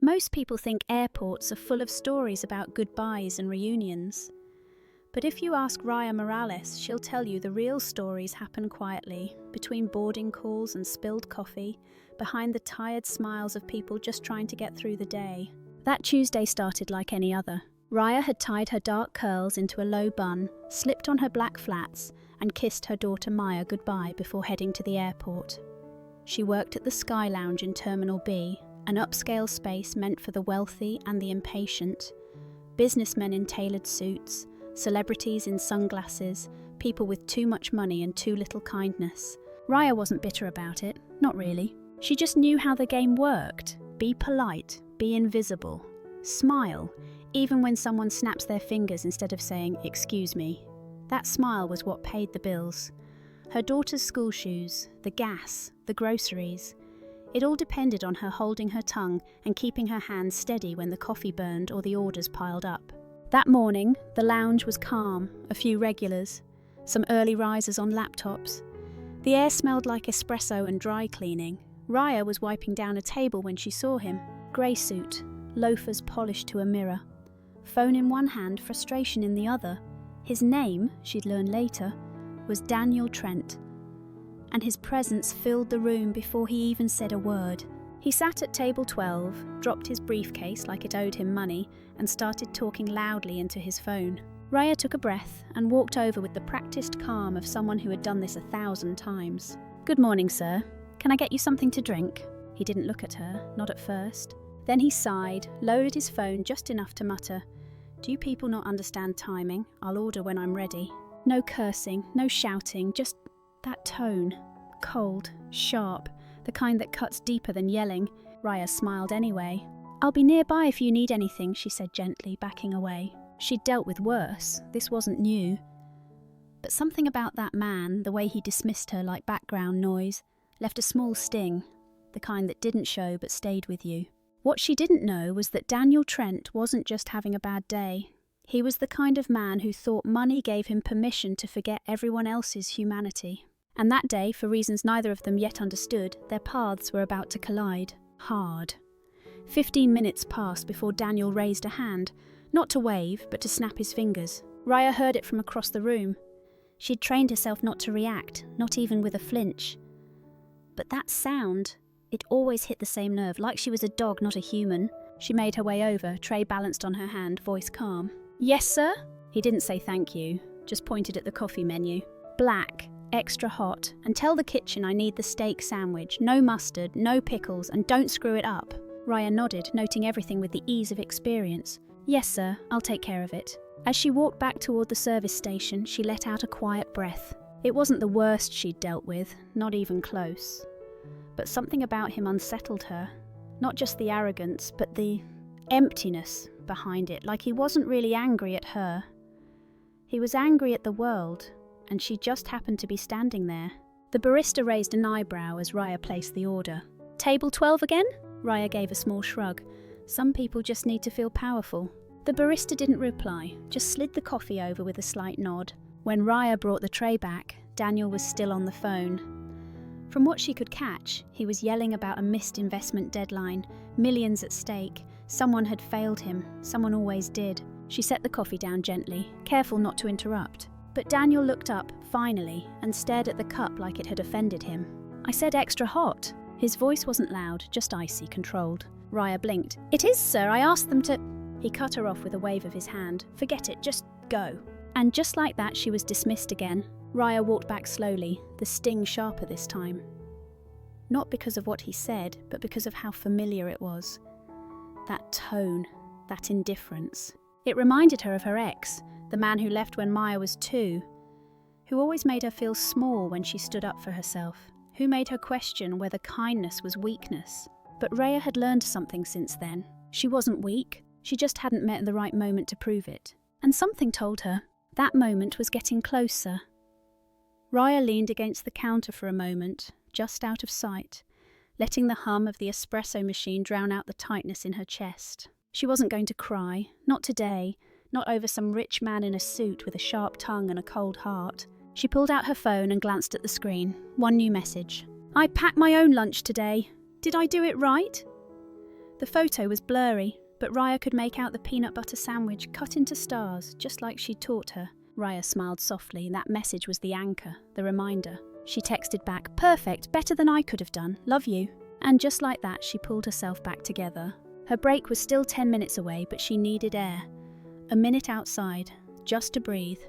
Most people think airports are full of stories about goodbyes and reunions. But if you ask Raya Morales, she'll tell you the real stories happen quietly, between boarding calls and spilled coffee, behind the tired smiles of people just trying to get through the day. That Tuesday started like any other. Raya had tied her dark curls into a low bun, slipped on her black flats, and kissed her daughter Maya goodbye before heading to the airport. She worked at the Sky Lounge in Terminal B, an upscale space meant for the wealthy and the impatient. Businessmen in tailored suits, celebrities in sunglasses, people with too much money and too little kindness. Raya wasn't bitter about it, not really. She just knew how the game worked. Be polite, be invisible, smile, even when someone snaps their fingers instead of saying, "Excuse me." That smile was what paid the bills. Her daughter's school shoes, the gas, the groceries. It all depended on her holding her tongue and keeping her hands steady when the coffee burned or the orders piled up. That morning, the lounge was calm, a few regulars, some early risers on laptops. The air smelled like espresso and dry cleaning. Raya was wiping down a table when she saw him. Grey suit, loafers polished to a mirror. Phone in one hand, frustration in the other. His name, she'd learn later, was Daniel Trent. And his presence filled the room before he even said a word. He sat at table 12, dropped his briefcase like it owed him money, and started talking loudly into his phone. Raya took a breath and walked over with the practiced calm of someone who had done this 1,000 times. "Good morning, sir. Can I get you something to drink?" He didn't look at her, not at first. Then he sighed, lowered his phone just enough to mutter, "Do you people not understand timing? I'll order when I'm ready." No cursing, no shouting, just that tone. Cold, sharp, the kind that cuts deeper than yelling. Raya smiled anyway. "I'll be nearby if you need anything," she said gently, backing away. She'd dealt with worse, this wasn't new. But something about that man, the way he dismissed her like background noise, left a small sting, the kind that didn't show but stayed with you. What she didn't know was that Daniel Trent wasn't just having a bad day. He was the kind of man who thought money gave him permission to forget everyone else's humanity. And that day, for reasons neither of them yet understood, their paths were about to collide. Hard. 15 minutes passed before Daniel raised a hand, not to wave, but to snap his fingers. Raya heard it from across the room. She'd trained herself not to react, not even with a flinch. But that sound, it always hit the same nerve, like she was a dog, not a human. She made her way over, tray balanced on her hand, voice calm. "Yes, sir?" He didn't say thank you, just pointed at the coffee menu. "Black, extra hot, and tell the kitchen I need the steak sandwich, no mustard, no pickles, and don't screw it up." Raya nodded, noting everything with the ease of experience. "Yes, sir, I'll take care of it." As she walked back toward the service station, she let out a quiet breath. It wasn't the worst she'd dealt with, not even close. But something about him unsettled her. Not just the arrogance, but the emptiness behind it, like he wasn't really angry at her. He was angry at the world, and she just happened to be standing there. The barista raised an eyebrow as Raya placed the order. "Table 12 again?" Raya gave a small shrug. Some people just need to feel powerful. The barista didn't reply, just slid the coffee over with a slight nod. When Raya brought the tray back, Daniel was still on the phone. From what she could catch, he was yelling about a missed investment deadline, millions at stake. Someone had failed him, someone always did. She set the coffee down gently, careful not to interrupt. But Daniel looked up, finally, and stared at the cup like it had offended him. "I said extra hot." His voice wasn't loud, just icy, controlled. Raya blinked. "It is, sir, I asked them to—" He cut her off with a wave of his hand. "Forget it, just go." And just like that, she was dismissed again. Raya walked back slowly, the sting sharper this time. Not because of what he said, but because of how familiar it was. That tone, that indifference. It reminded her of her ex, the man who left when Maya was 2, who always made her feel small when she stood up for herself, who made her question whether kindness was weakness. But Raya had learned something since then. She wasn't weak, she just hadn't met the right moment to prove it. And something told her that moment was getting closer. Raya leaned against the counter for a moment, just out of sight, letting the hum of the espresso machine drown out the tightness in her chest. She wasn't going to cry, not today, not over some rich man in a suit with a sharp tongue and a cold heart. She pulled out her phone and glanced at the screen. One new message. "I packed my own lunch today. Did I do it right?" The photo was blurry, but Raya could make out the peanut butter sandwich cut into stars, just like she'd taught her. Raya smiled softly. That message was the anchor, the reminder. She texted back, "Perfect, better than I could have done, love you." And just like that, she pulled herself back together. Her break was still 10 minutes away, but she needed air. A minute outside, just to breathe.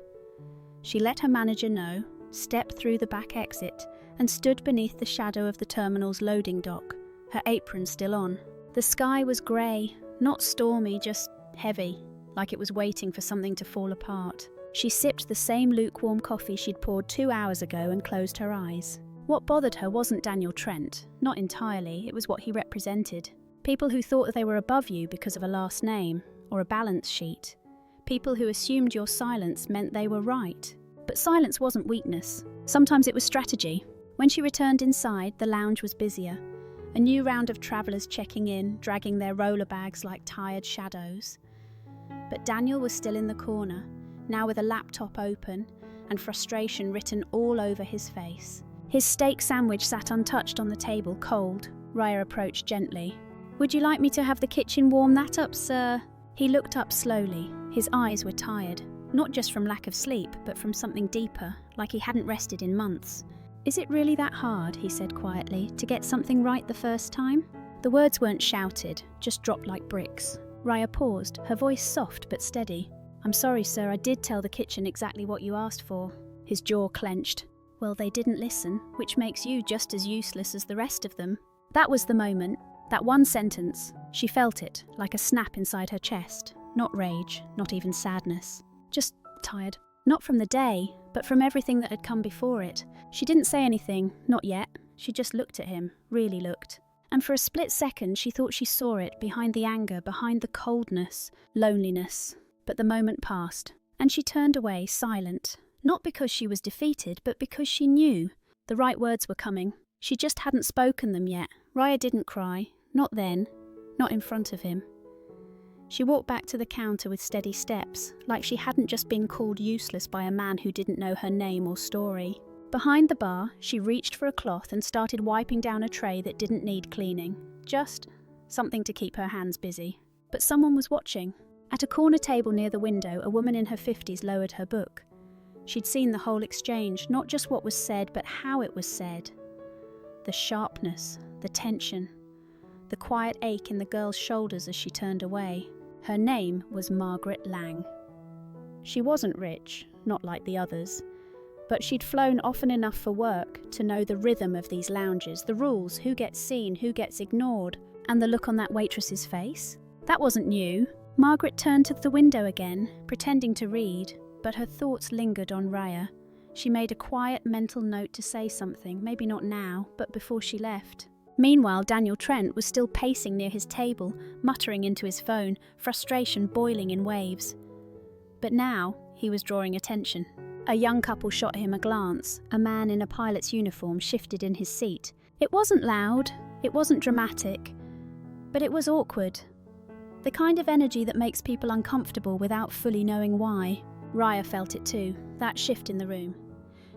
She let her manager know, stepped through the back exit, and stood beneath the shadow of the terminal's loading dock, her apron still on. The sky was grey, not stormy, just heavy, like it was waiting for something to fall apart. She sipped the same lukewarm coffee she'd poured 2 hours ago and closed her eyes. What bothered her wasn't Daniel Trent, not entirely, it was what he represented. People who thought that they were above you because of a last name, or a balance sheet. People who assumed your silence meant they were right. But silence wasn't weakness. Sometimes it was strategy. When she returned inside, the lounge was busier. A new round of travellers checking in, dragging their roller bags like tired shadows. But Daniel was still in the corner, now with a laptop open and frustration written all over his face. His steak sandwich sat untouched on the table, cold. Raya approached gently. "Would you like me to have the kitchen warm that up, sir?" He looked up slowly. His eyes were tired, not just from lack of sleep, but from something deeper, like he hadn't rested in months. "Is it really that hard," he said quietly, "to get something right the first time?" The words weren't shouted, just dropped like bricks. Raya paused, her voice soft but steady. "I'm sorry, sir, I did tell the kitchen exactly what you asked for." His jaw clenched. "Well, they didn't listen, which makes you just as useless as the rest of them." That was the moment. That one sentence. She felt it, like a snap inside her chest. Not rage, not even sadness. Just tired. Not from the day, but from everything that had come before it. She didn't say anything, not yet. She just looked at him, really looked. And for a split second she thought she saw it, behind the anger, behind the coldness, loneliness. But the moment passed, and she turned away, silent. Not because she was defeated, but because she knew. The right words were coming. She just hadn't spoken them yet. Raya didn't cry. Not then. Not in front of him. She walked back to the counter with steady steps, like she hadn't just been called useless by a man who didn't know her name or story. Behind the bar, she reached for a cloth and started wiping down a tray that didn't need cleaning. Just something to keep her hands busy. But someone was watching. At a corner table near the window, a woman in her 50s lowered her book. She'd seen the whole exchange, not just what was said, but how it was said. The sharpness, the tension, the quiet ache in the girl's shoulders as she turned away. Her name was Margaret Lang. She wasn't rich, not like the others, but she'd flown often enough for work to know the rhythm of these lounges, the rules, who gets seen, who gets ignored, and the look on that waitress's face. That wasn't new. Margaret turned to the window again, pretending to read, but her thoughts lingered on Raya. She made a quiet mental note to say something, maybe not now, but before she left. Meanwhile, Daniel Trent was still pacing near his table, muttering into his phone, frustration boiling in waves. But now, he was drawing attention. A young couple shot him a glance. A man in a pilot's uniform shifted in his seat. It wasn't loud, it wasn't dramatic, but it was awkward. The kind of energy that makes people uncomfortable without fully knowing why. Raya felt it too, that shift in the room.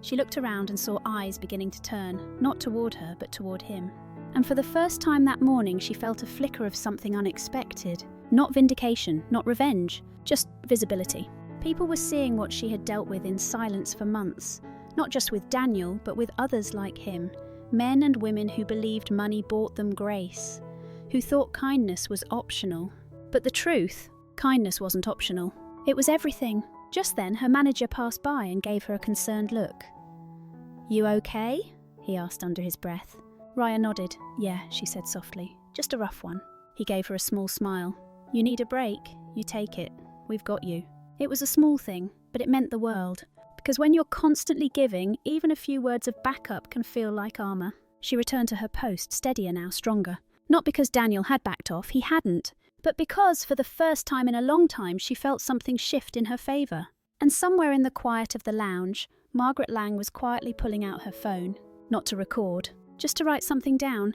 She looked around and saw eyes beginning to turn, not toward her, but toward him. And for the first time that morning, she felt a flicker of something unexpected. Not vindication, not revenge, just visibility. People were seeing what she had dealt with in silence for months, not just with Daniel, but with others like him, men and women who believed money bought them grace, who thought kindness was optional. But the truth, kindness wasn't optional. It was everything. Just then, her manager passed by and gave her a concerned look. "You okay?" he asked under his breath. Raya nodded. "Yeah," she said softly. "Just a rough one." He gave her a small smile. "You need a break? You take it. We've got you." It was a small thing, but it meant the world. Because when you're constantly giving, even a few words of backup can feel like armour. She returned to her post, steadier now, stronger. Not because Daniel had backed off, he hadn't. But because, for the first time in a long time, she felt something shift in her favour. And somewhere in the quiet of the lounge, Margaret Lang was quietly pulling out her phone. Not to record, just to write something down.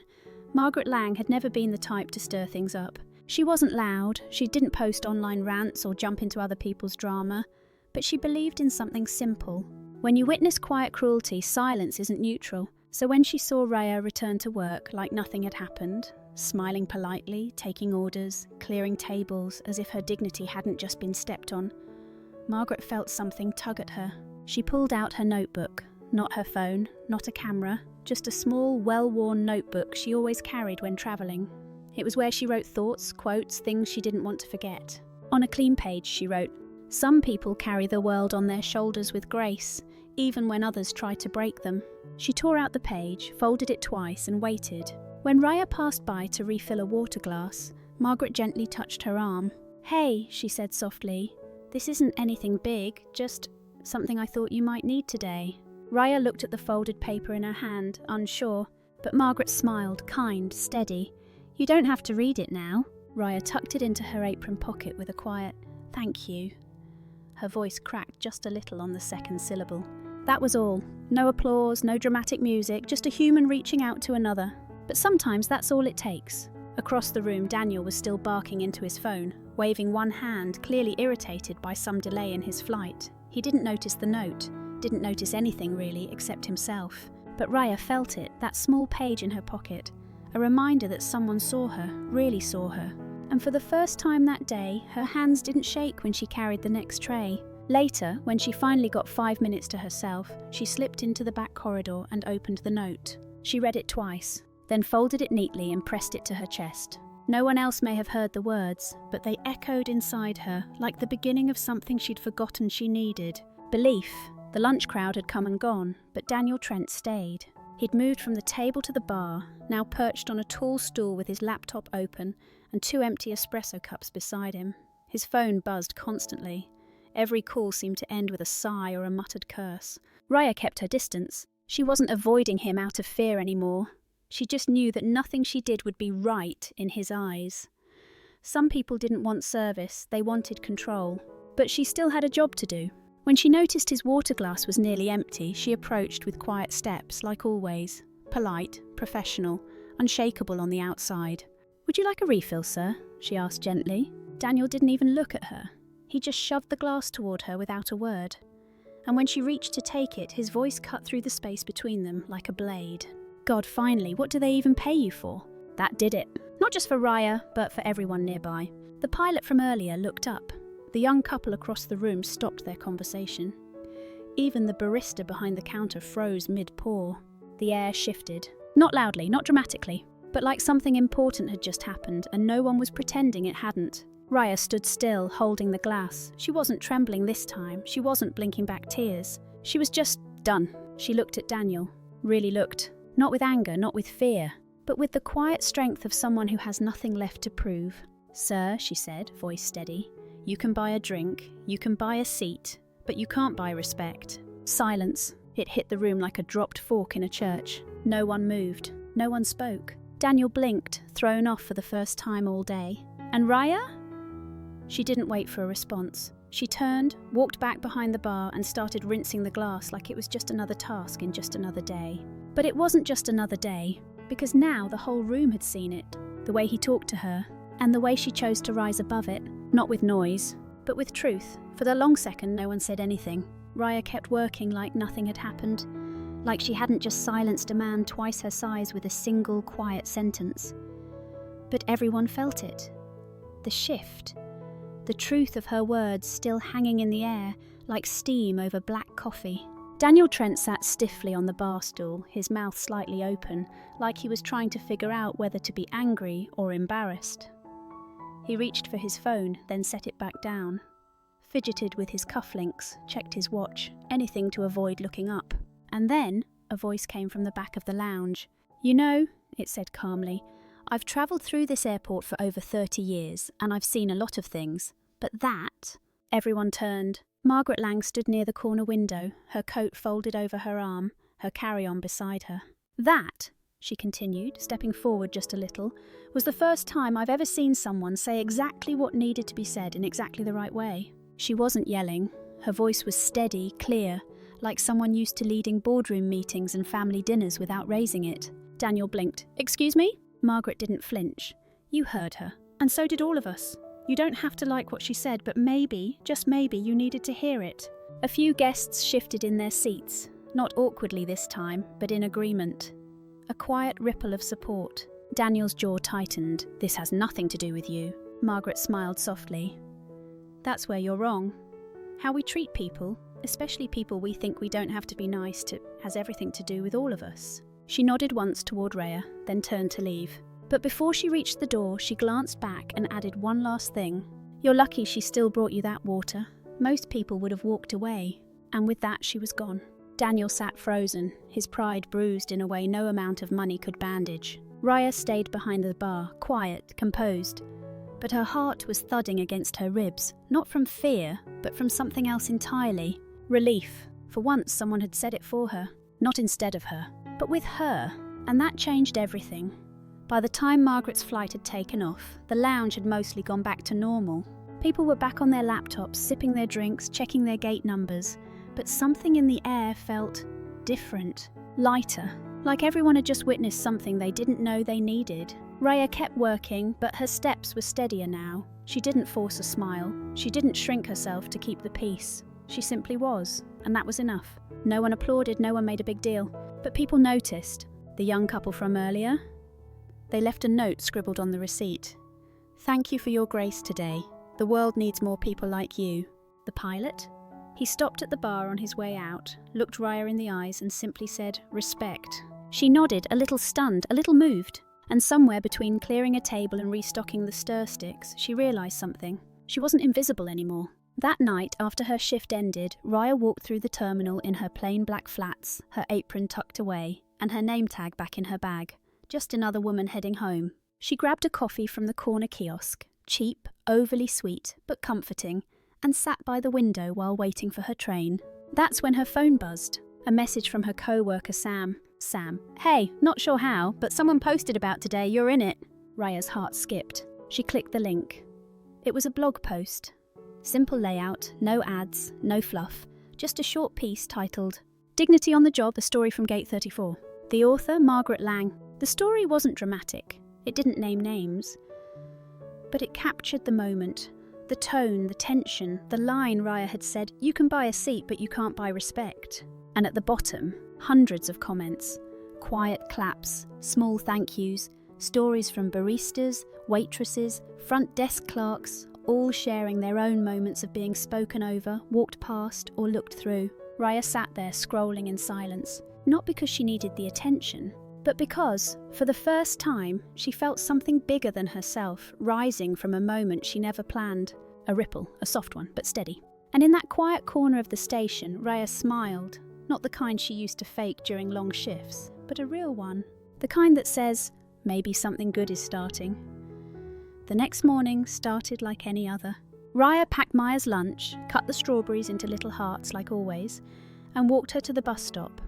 Margaret Lang had never been the type to stir things up. She wasn't loud, she didn't post online rants or jump into other people's drama, but she believed in something simple. When you witness quiet cruelty, silence isn't neutral. So when she saw Raya return to work like nothing had happened, smiling politely, taking orders, clearing tables as if her dignity hadn't just been stepped on. Margaret felt something tug at her. She pulled out her notebook, not her phone, not a camera, just a small, well-worn notebook she always carried when travelling. It was where she wrote thoughts, quotes, things she didn't want to forget. On a clean page, she wrote, "Some people carry the world on their shoulders with grace, even when others try to break them." She tore out the page, folded it twice, and waited. When Raya passed by to refill a water glass, Margaret gently touched her arm. "Hey," she said softly, "this isn't anything big, just something I thought you might need today." Raya looked at the folded paper in her hand, unsure, but Margaret smiled, kind, steady. "You don't have to read it now." Raya tucked it into her apron pocket with a quiet, "Thank you." Her voice cracked just a little on the second syllable. That was all. No applause, no dramatic music, just a human reaching out to another. But sometimes that's all it takes. Across the room, Daniel was still barking into his phone, waving one hand, clearly irritated by some delay in his flight. He didn't notice the note, didn't notice anything really except himself. But Raya felt it, that small page in her pocket, a reminder that someone saw her, really saw her. And for the first time that day, her hands didn't shake when she carried the next tray. Later, when she finally got 5 minutes to herself, she slipped into the back corridor and opened the note. She read it twice, then folded it neatly and pressed it to her chest. No one else may have heard the words, but they echoed inside her like the beginning of something she'd forgotten she needed. Belief. The lunch crowd had come and gone, but Daniel Trent stayed. He'd moved from the table to the bar, now perched on a tall stool with his laptop open and 2 empty espresso cups beside him. His phone buzzed constantly. Every call seemed to end with a sigh or a muttered curse. Raya kept her distance. She wasn't avoiding him out of fear anymore. She just knew that nothing she did would be right in his eyes. Some people didn't want service, they wanted control. But she still had a job to do. When she noticed his water glass was nearly empty, she approached with quiet steps, like always. Polite, professional, unshakable on the outside. "Would you like a refill, sir?" she asked gently. Daniel didn't even look at her. He just shoved the glass toward her without a word. And when she reached to take it, his voice cut through the space between them like a blade. "God, finally, what do they even pay you for?" That did it. Not just for Raya, but for everyone nearby. The pilot from earlier looked up. The young couple across the room stopped their conversation. Even the barista behind the counter froze mid-pour. The air shifted. Not loudly, not dramatically, but like something important had just happened and no one was pretending it hadn't. Raya stood still, holding the glass. She wasn't trembling this time. She wasn't blinking back tears. She was just done. She looked at Daniel. Really looked. Not with anger, not with fear, but with the quiet strength of someone who has nothing left to prove. "Sir," she said, voice steady, "you can buy a drink, you can buy a seat, but you can't buy respect." Silence. It hit the room like a dropped fork in a church. No one moved. No one spoke. Daniel blinked, thrown off for the first time all day. "And Raya?" She didn't wait for a response. She turned, walked back behind the bar and started rinsing the glass like it was just another task in just another day. But it wasn't just another day, because now the whole room had seen it. The way he talked to her, and the way she chose to rise above it. Not with noise, but with truth. For the long second, no one said anything. Raya kept working like nothing had happened, like she hadn't just silenced a man twice her size with a single quiet sentence. But everyone felt it. The shift. The truth of her words still hanging in the air, like steam over black coffee. Daniel Trent sat stiffly on the bar stool, his mouth slightly open, like he was trying to figure out whether to be angry or embarrassed. He reached for his phone, then set it back down. Fidgeted with his cufflinks, checked his watch, anything to avoid looking up. And then a voice came from the back of the lounge. "You know," it said calmly, "I've travelled through this airport for over 30 years, and I've seen a lot of things. But that..." Everyone turned. Margaret Lang stood near the corner window, her coat folded over her arm, her carry-on beside her. "That," she continued, stepping forward just a little, "was the first time I've ever seen someone say exactly what needed to be said in exactly the right way." She wasn't yelling. Her voice was steady, clear, like someone used to leading boardroom meetings and family dinners without raising it. Daniel blinked. "Excuse me?" Margaret didn't flinch. "You heard her. And so did all of us. You don't have to like what she said, but maybe, just maybe, you needed to hear it." A few guests shifted in their seats, not awkwardly this time, but in agreement. A quiet ripple of support. Daniel's jaw tightened. "This has nothing to do with you." Margaret smiled softly. "That's where you're wrong. How we treat people, especially people we think we don't have to be nice to, has everything to do with all of us." She nodded once toward Rhea, then turned to leave. But before she reached the door, she glanced back and added one last thing. "You're lucky she still brought you that water. Most people would have walked away." And with that, she was gone. Daniel sat frozen, his pride bruised in a way no amount of money could bandage. Rhea stayed behind the bar, quiet, composed. But her heart was thudding against her ribs, not from fear, but from something else entirely. Relief. For once, someone had said it for her. Not instead of her, but with her. And that changed everything. By the time Margaret's flight had taken off, the lounge had mostly gone back to normal. People were back on their laptops, sipping their drinks, checking their gate numbers. But something in the air felt different, lighter, like everyone had just witnessed something they didn't know they needed. Rhea kept working, but her steps were steadier now. She didn't force a smile. She didn't shrink herself to keep the peace. She simply was, and that was enough. No one applauded, no one made a big deal. But people noticed. The young couple from earlier? They left a note scribbled on the receipt. "Thank you for your grace today. The world needs more people like you." The pilot? He stopped at the bar on his way out, looked Rhea in the eyes and simply said, "Respect." She nodded, a little stunned, a little moved. And somewhere between clearing a table and restocking the stir sticks, she realised something. She wasn't invisible anymore. That night, after her shift ended, Rhea walked through the terminal in her plain black flats, her apron tucked away, and her name tag back in her bag. Just another woman heading home. She grabbed a coffee from the corner kiosk, cheap, overly sweet, but comforting, and sat by the window while waiting for her train. That's when her phone buzzed. A message from her co-worker Sam. "Sam, hey, not sure how, but someone posted about today, you're in it." Rhea's heart skipped. She clicked the link. It was a blog post. Simple layout, no ads, no fluff, just a short piece titled, "Dignity on the Job, a story from Gate 34. The author, Margaret Lang. The story wasn't dramatic. It didn't name names. But it captured the moment. The tone, the tension, the line Rhea had said, "You can buy a seat, but you can't buy respect." And at the bottom, hundreds of comments. Quiet claps, small thank yous, stories from baristas, waitresses, front desk clerks, all sharing their own moments of being spoken over, walked past, or looked through. Rhea sat there scrolling in silence, not because she needed the attention, but because, for the first time, she felt something bigger than herself rising from a moment she never planned. A ripple, a soft one, but steady. And in that quiet corner of the station, Rhea smiled. Not the kind she used to fake during long shifts, but a real one. The kind that says, maybe something good is starting. The next morning started like any other. Rhea packed Maya's lunch, cut the strawberries into little hearts like always, and walked her to the bus stop.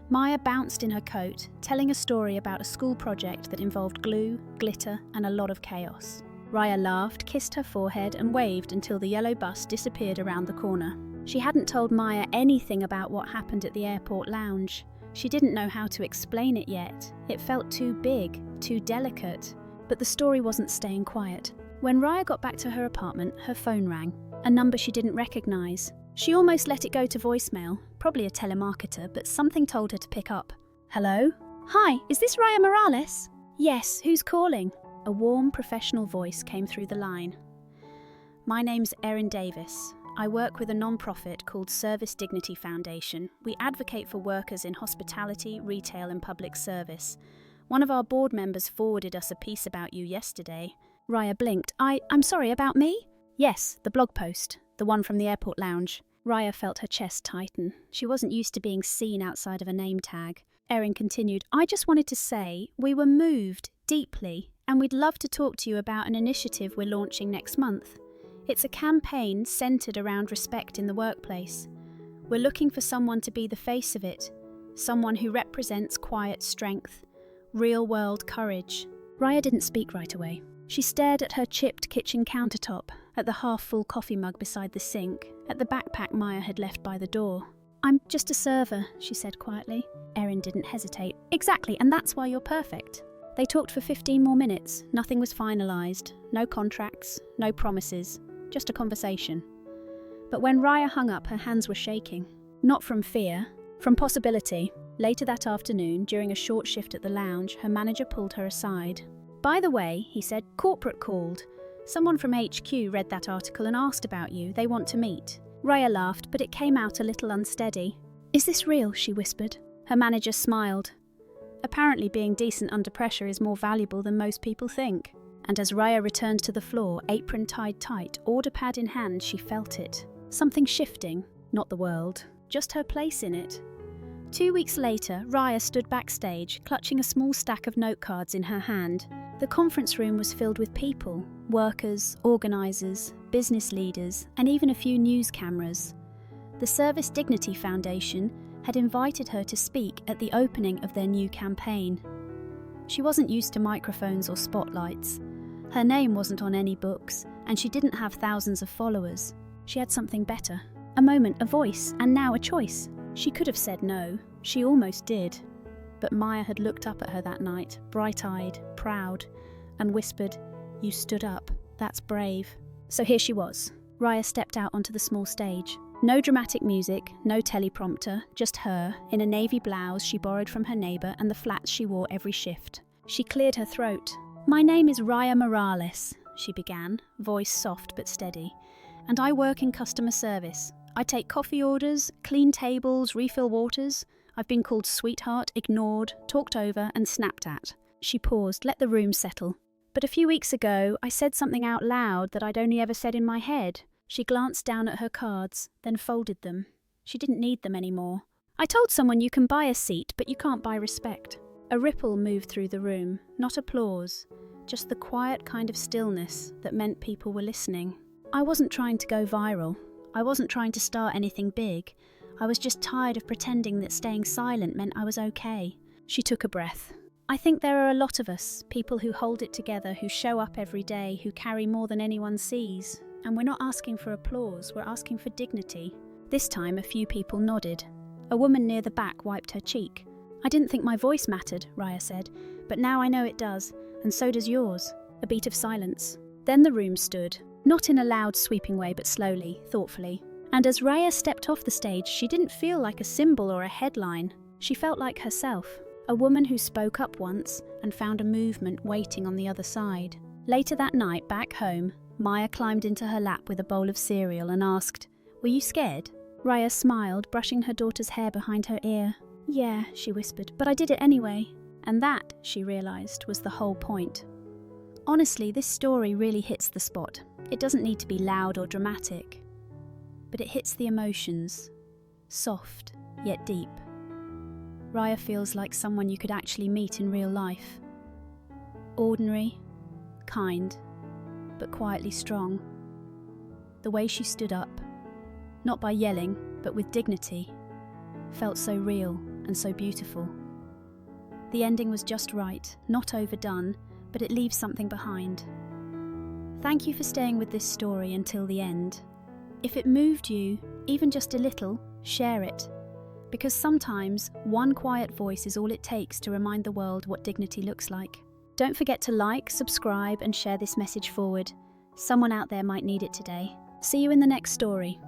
Maya bounced in her coat, telling a story about a school project that involved glue, glitter, and a lot of chaos. Rhea laughed, kissed her forehead, and waved until the yellow bus disappeared around the corner. She hadn't told Maya anything about what happened at the airport lounge. She didn't know how to explain it yet. It felt too big, too delicate. But the story wasn't staying quiet. When Rhea got back to her apartment, her phone rang. A number she didn't recognise. She almost let it go to voicemail, probably a telemarketer, but something told her to pick up. "Hello? Hi, is this Rhea Morales?" "Yes, who's calling?" A warm, professional voice came through the line. "My name's Erin Davis. I work with a non-profit called Service Dignity Foundation. We advocate for workers in hospitality, retail and public service. One of our board members forwarded us a piece about you yesterday." Rhea blinked. I'm sorry, about me?" "Yes, the blog post, the one from the airport lounge." Rhea felt her chest tighten. She wasn't used to being seen outside of a name tag. Erin continued, "I just wanted to say we were moved deeply, and we'd love to talk to you about an initiative we're launching next month. It's a campaign centred around respect in the workplace. We're looking for someone to be the face of it, someone who represents quiet strength, real-world courage." Rhea didn't speak right away. She stared at her chipped kitchen countertop, at the half-full coffee mug beside the sink, at the backpack Maya had left by the door. "I'm just a server," she said quietly. Erin didn't hesitate. "Exactly, and that's why you're perfect." They talked for 15 more minutes. Nothing was finalised. No contracts, no promises. Just a conversation. But when Rhea hung up, her hands were shaking. Not from fear, from possibility. Later that afternoon, during a short shift at the lounge, her manager pulled her aside. "By the way," he said, "corporate called. Someone from HQ read that article and asked about you. They want to meet." Raya laughed, but it came out a little unsteady. "Is this real?" she whispered. Her manager smiled. Apparently being decent under pressure is more valuable than most people think. And as Raya returned to the floor, apron tied tight, order pad in hand, she felt it. Something shifting, not the world, just her place in it. 2 weeks later, Raya stood backstage, clutching a small stack of note cards in her hand. The conference room was filled with people, workers, organisers, business leaders, and even a few news cameras. The Service Dignity Foundation had invited her to speak at the opening of their new campaign. She wasn't used to microphones or spotlights. Her name wasn't on any books, and she didn't have thousands of followers. She had something better. A moment, a voice, and now a choice. She could have said no. She almost did. But Maya had looked up at her that night, bright-eyed, proud, and whispered, "You stood up. That's brave." So here she was. Raya stepped out onto the small stage. No dramatic music, no teleprompter, just her, in a navy blouse she borrowed from her neighbour and the flats she wore every shift. She cleared her throat. "My name is Raya Morales," she began, voice soft but steady, "and I work in customer service. I take coffee orders, clean tables, refill waters. I've been called sweetheart, ignored, talked over, and snapped at." She paused, let the room settle. "But a few weeks ago, I said something out loud that I'd only ever said in my head." She glanced down at her cards, then folded them. She didn't need them anymore. "I told someone you can buy a seat, but you can't buy respect." A ripple moved through the room, not applause, just the quiet kind of stillness that meant people were listening. "I wasn't trying to go viral. I wasn't trying to start anything big. I was just tired of pretending that staying silent meant I was okay." She took a breath. "I think there are a lot of us, people who hold it together, who show up every day, who carry more than anyone sees. And we're not asking for applause, we're asking for dignity." This time a few people nodded. A woman near the back wiped her cheek. "I didn't think my voice mattered," Raya said, "but now I know it does, and so does yours." A beat of silence. Then the room stood, not in a loud sweeping way but slowly, thoughtfully. And as Raya stepped off the stage, she didn't feel like a symbol or a headline. She felt like herself, a woman who spoke up once and found a movement waiting on the other side. Later that night, back home, Maya climbed into her lap with a bowl of cereal and asked, "Were you scared?" Raya smiled, brushing her daughter's hair behind her ear. "Yeah," she whispered, "but I did it anyway." And that, she realised, was the whole point. Honestly, this story really hits the spot. It doesn't need to be loud or dramatic, but it hits the emotions, soft yet deep. Raya feels like someone you could actually meet in real life. Ordinary, kind, but quietly strong. The way she stood up, not by yelling, but with dignity, felt so real and so beautiful. The ending was just right, not overdone, but it leaves something behind. Thank you for staying with this story until the end. If it moved you, even just a little, share it. Because sometimes one quiet voice is all it takes to remind the world what dignity looks like. Don't forget to like, subscribe, and share this message forward. Someone out there might need it today. See you in the next story.